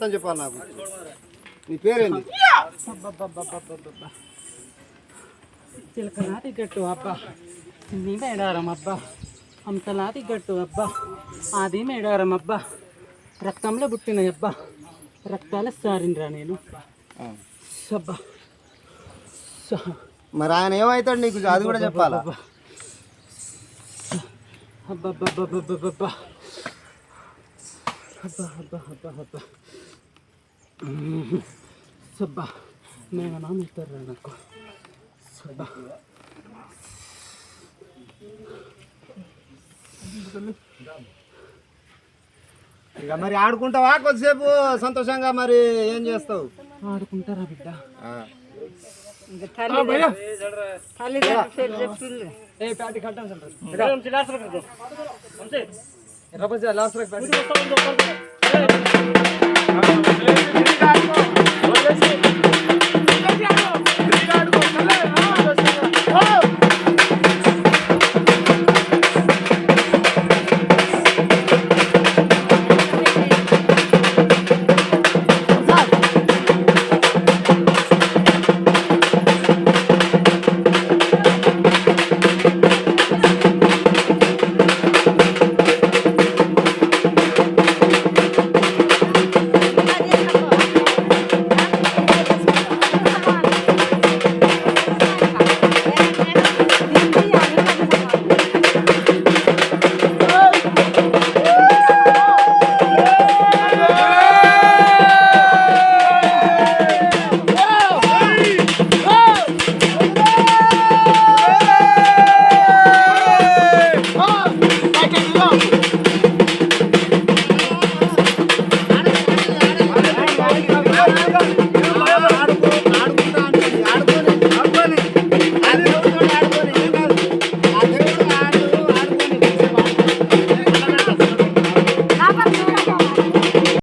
మొత్తం చెప్పాలి నాకు. నీ పేరేంది? చిలకనాటి గట్టు అబ్బా, నీ మేడారం అబ్బా, అంతలాది గట్టు అబ్బా, అది మేడారం అబ్బా, రక్తంలో పుట్టిన అబ్బా, రక్తాల సారిండ్రా నేను. అబ్బా మరి ఆయన ఏమవుతాడు నీకు? అది కూడా చెప్పాలా? అబ్బా సబ్బా నేను నమ్ముతారా నాకు. సబ్బా ఇక మరి ఆడుకుంటావా కొద్దిసేపు సంతోషంగా? మరి ఏం చేస్తావు? ఆడుకుంటారా బిడ్డ? లాస్ట్